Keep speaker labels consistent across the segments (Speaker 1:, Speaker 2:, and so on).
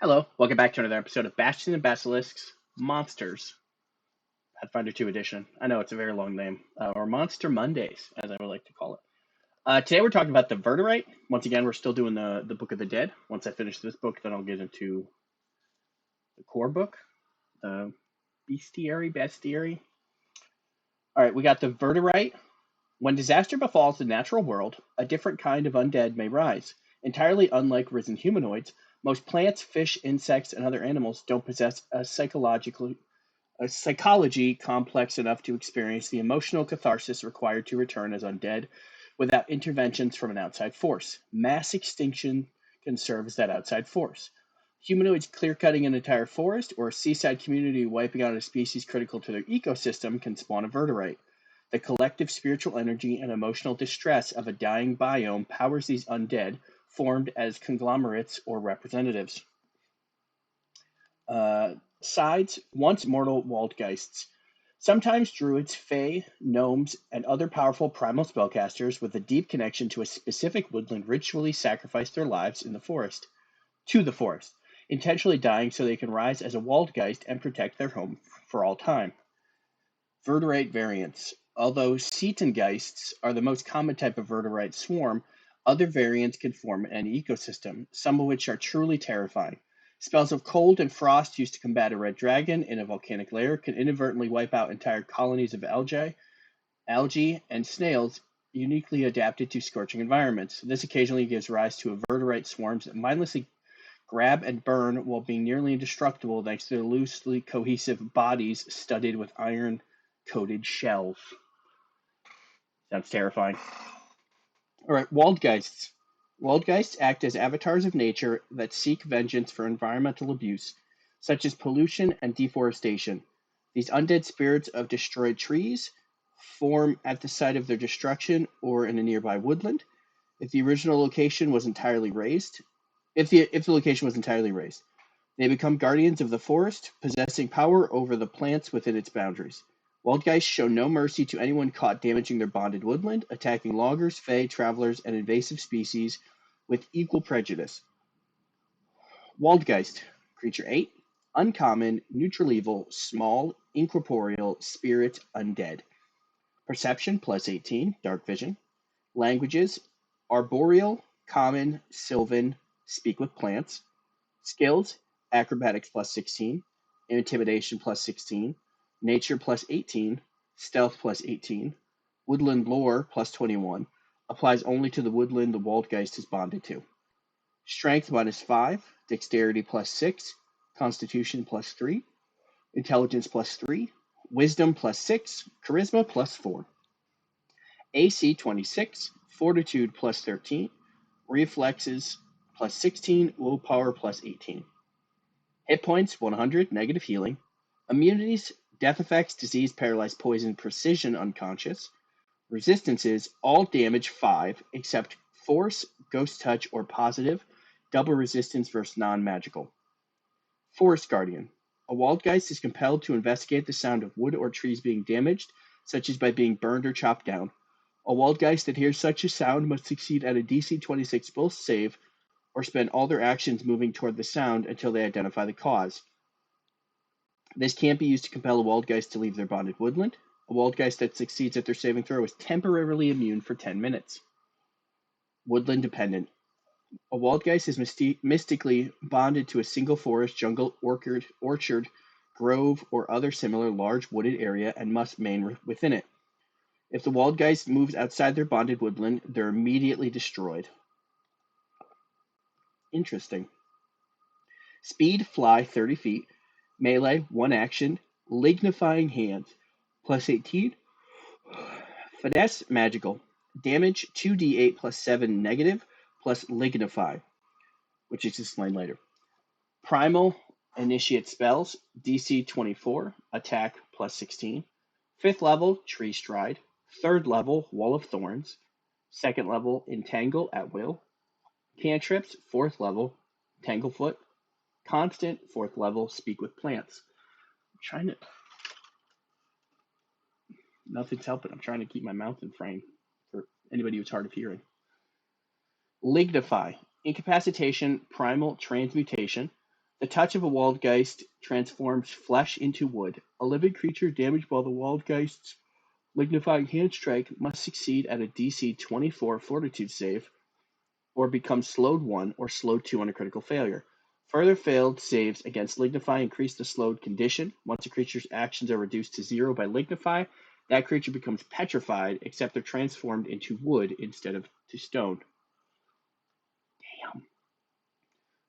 Speaker 1: Hello, welcome back to another episode of Bastions and Basilisks Monsters, Pathfinder 2 edition. I know it's a very long name, or Monster Mondays, as I would like to call it. Today we're talking about the Verdorite. Once again, we're still doing the Book of the Dead. Once I finish this book, then I'll get into the core book, the Bestiary. All right, we got the Verdorite. When disaster befalls the natural world, a different kind of undead may rise. Entirely unlike risen humanoids, most plants, fish, insects, and other animals don't possess a psychology complex enough to experience the emotional catharsis required to return as undead without interventions from an outside force. Mass extinction can serve as that outside force. Humanoids clear-cutting an entire forest or a seaside community wiping out a species critical to their ecosystem can spawn a Verdorite. The collective spiritual energy and emotional distress of a dying biome powers these undead, formed as conglomerates or representatives. Sides, once mortal Waldgeists. Sometimes druids, fae, gnomes, and other powerful primal spellcasters with a deep connection to a specific woodland ritually sacrifice their lives in the forest, to the forest, intentionally dying so they can rise as a Waldgeist and protect their home for all time. Verdorite variants. Although Setengeists are the most common type of Verdorite swarm, other variants can form an ecosystem, some of which are truly terrifying. Spells of cold and frost used to combat a red dragon in a volcanic lair can inadvertently wipe out entire colonies of algae, and snails uniquely adapted to scorching environments. This occasionally gives rise to Verdorite swarms that mindlessly grab and burn while being nearly indestructible thanks to their loosely cohesive bodies studded with iron-coated shells. Sounds terrifying. All right, Waldgeists. Waldgeists act as avatars of nature that seek vengeance for environmental abuse, such as pollution and deforestation. These undead spirits of destroyed trees form at the site of their destruction or in a nearby woodland. If the location was entirely razed, they become guardians of the forest, possessing power over the plants within its boundaries. Wildgeists show no mercy to anyone caught damaging their bonded woodland, attacking loggers, fae, travelers, and invasive species with equal prejudice. Waldgeist, creature 8, uncommon, neutral evil, small, incorporeal, spirit, undead. Perception plus 18, dark vision. Languages, arboreal, common, sylvan, speak with plants. Skills, acrobatics plus 16, intimidation plus 16, nature plus 18, stealth plus 18, woodland lore plus 21, applies only to the woodland the Waldgeist is bonded to. Strength minus 5, dexterity plus 6, constitution plus 3, intelligence plus 3, wisdom plus 6, charisma plus 4. AC 26, fortitude plus 13, reflexes plus 16, willpower plus 18. Hit points 100, negative healing. Immunities, death effects, disease, paralyzed, poison, precision, unconscious. Resistances, all damage 5, except force, ghost touch, or positive. Double resistance versus non-magical. Forest Guardian. A Waldgeist is compelled to investigate the sound of wood or trees being damaged, such as by being burned or chopped down. A Waldgeist that hears such a sound must succeed at a DC 26 will save, or spend all their actions moving toward the sound until they identify the cause. This can't be used to compel a Waldgeist to leave their bonded woodland. A Waldgeist that succeeds at their saving throw is temporarily immune for 10 minutes. Woodland dependent. A Waldgeist is mystically bonded to a single forest, jungle, orchard, grove, or other similar large wooded area and must remain within it. If the Waldgeist moves outside their bonded woodland, they're immediately destroyed. Interesting. Speed, fly 30 feet. Melee, 1 action. Lignifying hands, plus 18. Finesse, magical. Damage, 2d8 plus 7 negative, plus lignify, which is explained later. Primal, initiate spells, DC 24, attack plus 16. 5th level, tree stride. 3rd level, wall of thorns. 2nd level, entangle at will. Cantrips, 4th level, tanglefoot. Constant, 4th level, speak with plants. Nothing's helping. I'm trying to keep my mouth in frame for anybody who's hard of hearing. Lignify, incapacitation, primal transmutation. The touch of a Waldgeist transforms flesh into wood. A living creature damaged by the Waldgeist's lignifying hand strike must succeed at a DC 24 Fortitude save, or become slowed 1 or slowed 2 on a critical failure. Further failed saves against Lignify increase the slowed condition. Once a creature's actions are reduced to 0 by Lignify, that creature becomes petrified, except they're transformed into wood instead of to stone. Damn.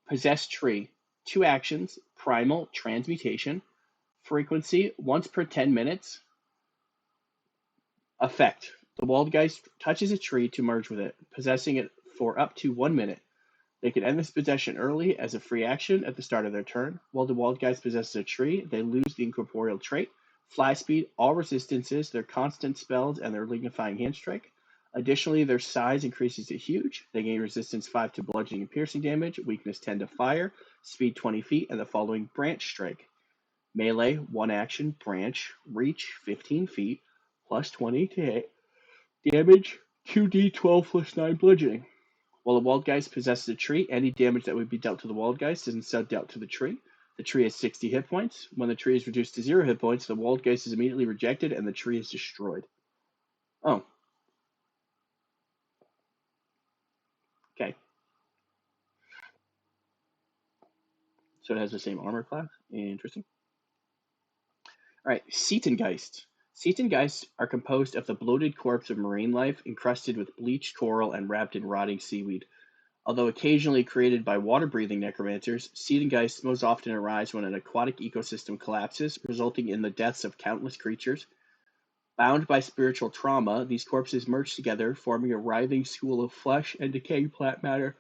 Speaker 1: Possessed Tree. 2 actions. Primal Transmutation. Frequency once per 10 minutes. Effect. The Waldgeist touches a tree to merge with it, possessing it for up to 1 minute. They can end this possession early as a free action at the start of their turn. While the Waldgeist possesses a tree, they lose the incorporeal trait, fly speed, all resistances, their constant spells, and their lignifying hand strike. Additionally, their size increases to huge. They gain resistance 5 to bludgeoning and piercing damage, weakness 10 to fire, speed 20 feet, and the following branch strike. Melee, 1 action, branch, reach 15 feet, plus 20 to hit, damage 2d12 plus 9 bludgeoning. While the Waldgeist possesses a tree, any damage that would be dealt to the Waldgeist is instead dealt to the tree. The tree has 60 hit points. When the tree is reduced to 0 hit points, the Waldgeist is immediately rejected and the tree is destroyed. Oh. Okay. So it has the same armor class. Interesting. Alright, Seatongeist. Seatongeists are composed of the bloated corpse of marine life, encrusted with bleached coral and wrapped in rotting seaweed. Although occasionally created by water-breathing necromancers, Seatongeists most often arise when an aquatic ecosystem collapses, resulting in the deaths of countless creatures. Bound by spiritual trauma, these corpses merge together, forming a writhing school of flesh and decaying plant matter,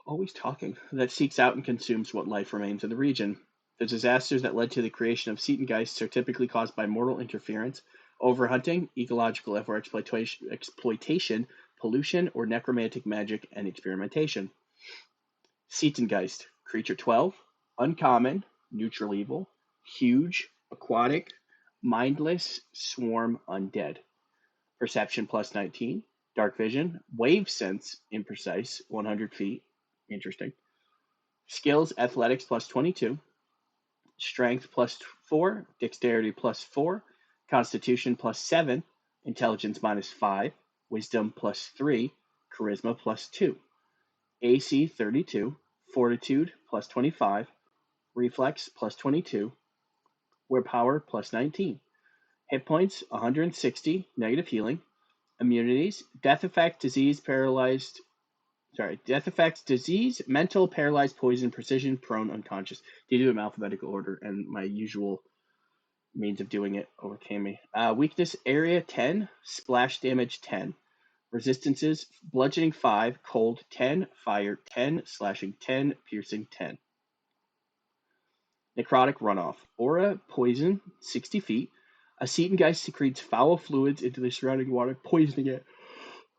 Speaker 1: always talking, that seeks out and consumes what life remains in the region. The disasters that led to the creation of Seatongeists are typically caused by mortal interference, overhunting, ecological exploitation, pollution, or necromantic magic and experimentation. Seatongeist. Creature 12. Uncommon. Neutral evil. Huge. Aquatic. Mindless. Swarm. Undead. Perception plus 19. Dark vision. Wave sense. Imprecise. 100 feet. Interesting. Skills. Athletics plus 22. Strength plus 4. Dexterity plus 4. Constitution plus 7. Intelligence minus 5. Wisdom plus 3. Charisma plus 2. AC 32, Fortitude plus 25, Reflex plus 22, Willpower plus 19. Hit points 160, negative healing. Immunities: Death effect, disease, disease, mental, paralyzed, poison, precision, prone, unconscious. They do it in alphabetical order, and my usual means of doing it overcame me. Weakness area 10, splash damage 10. Resistances: bludgeoning 5, cold 10, fire 10, slashing 10, piercing 10. Necrotic runoff. Aura, poison, 60 feet. A Seatongeist secretes foul fluids into the surrounding water, poisoning it.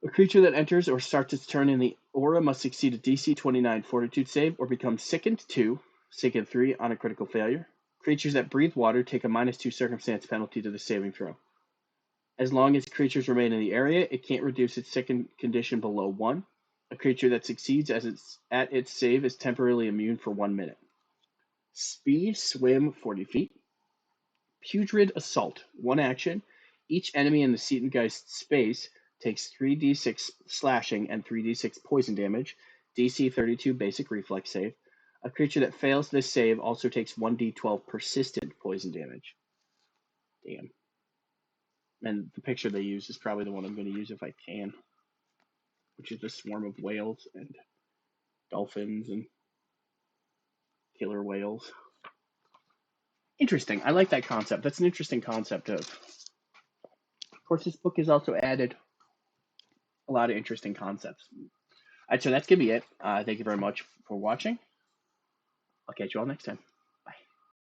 Speaker 1: A creature that enters or starts its turn in the aura must succeed a DC 29 Fortitude save or become sickened 2, sickened 3 on a critical failure. Creatures that breathe water take a -2 circumstance penalty to the saving throw. As long as creatures remain in the area, it can't reduce its sickened condition below 1. A creature that succeeds at its save is temporarily immune for 1 minute. Speed, swim 40 feet. Putrid Assault, 1 action. Each enemy in the Seatongeist space takes 3d6 slashing and 3d6 poison damage, DC 32 basic reflex save. A creature that fails this save also takes 1d12 persistent poison damage. Damn. And the picture they use is probably the one I'm going to use if I can, which is a swarm of whales and dolphins and killer whales. Interesting. I like that concept. That's an interesting concept of course, this book has also added a lot of interesting concepts. All right, so that's going to be it. Thank you very much for watching. I'll catch you all next time.